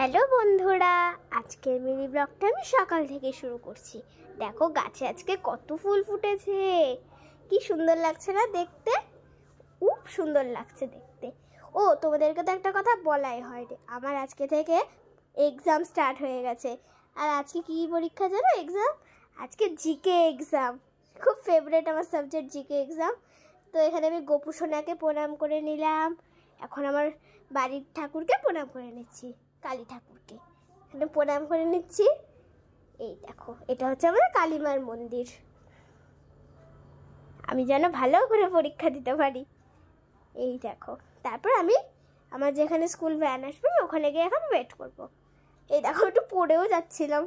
Hello বন্ধুরা, আজকের mini ব্লগটা আমি সকাল থেকে শুরু করছি। দেখো গাছে আজকে কত ফুল ফুটেছে, কি সুন্দর লাগছে না দেখতে? খুব সুন্দর লাগছে দেখতে। ও তোমাদেরকে তো একটা কথা বলাই হয়নি, আমার আজকে থেকে এক্সাম স্টার্ট হয়ে গেছে। আর আজকে কি পরীক্ষা জানো? এক্সাম আজকে জিকে এক্সাম। খুব ফেভারিট আমার সাবজেক্ট জিকে এক্সাম। তো এখানে আমি গোপু সোনাকে প্রণাম করে নিলাম। এখন আমার বাড়ির ঠাকুরকে প্রণাম করে নিচ্ছি, কালী ঠাকুরকে এখানে প্রণাম করে নিচ্ছি। এই দেখো, এটা হচ্ছে আমার কালীমার মন্দির। আমি যেন ভালো করে পরীক্ষা দিতে পারি। এই দেখো, তারপর আমি আমার যেখানে স্কুল ভ্যান আসবে ওখানে গিয়ে এখন ওয়েট করব। এই দেখো, একটু পড়েও যাচ্ছিলাম।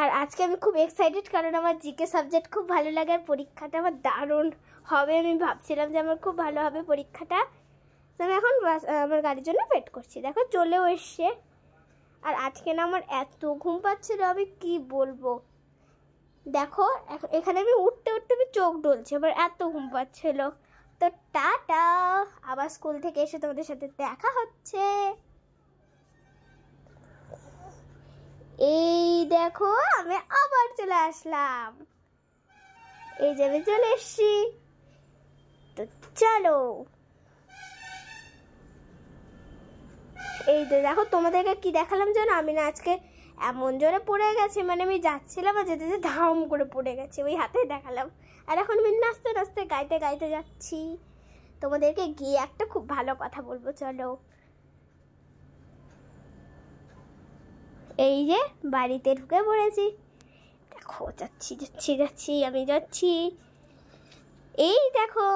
আর আজকে আমি খুব এক্সাইটেড, কারণ আমার জিকে সাবজেক্ট খুব ভালো লাগে আর পরীক্ষাটা আমার দারুণ হবে। আমি ভাবছিলাম যে আমার খুব ভালো হবে পরীক্ষাটা। তো আমি এখন আমার গাড়ির জন্য ওয়েট করছি। দেখো চলেও এসছে। আর আজকে না আমার এত ঘুম পাচ্ছিল, আমি কি বলবো। দেখো এখানে আমি উঠতে উঠতে আমি চোখ ডলছে, আবার এত ঘুম পাচ্ছিল। তো টাটা, আবার স্কুল থেকে এসে তোমাদের সাথে দেখা হচ্ছে। এই দেখো, আমি আবার চলে আসলাম। এই যে আমি চলে এসছি। তো চলো, এই তো দেখো তোমাদেরকে কি দেখালাম জানো? আমি না আজকে এমন জোরে পড়ে গেছে, মানে আমি যাচ্ছিলাম আর যেতে যেতে ধাম করে পড়ে গেছে, ওই হাতে দেখালাম। আর এখন আমি নাচতে নাচতে গাইতে গাইতে যাচ্ছি। তোমাদেরকে গিয়ে একটা খুব ভালো কথা বলবো, চলো। এই যে বাড়িতে ঢুকে পড়েছি। দেখো যাচ্ছি যাচ্ছি যাচ্ছি, আমি যাচ্ছি। এই দেখো,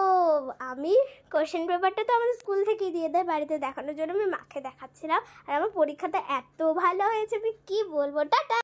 আমি কোশ্চেন পেপারটা তো আমাদের স্কুল থেকেই দিয়ে দেয়, বাড়িতে দেখানোর জন্য আমি মাকে দেখাচ্ছিলাম। আর আমার পরীক্ষাটা এত ভালো হয়েছে, আমি কি বলবো। টাটা।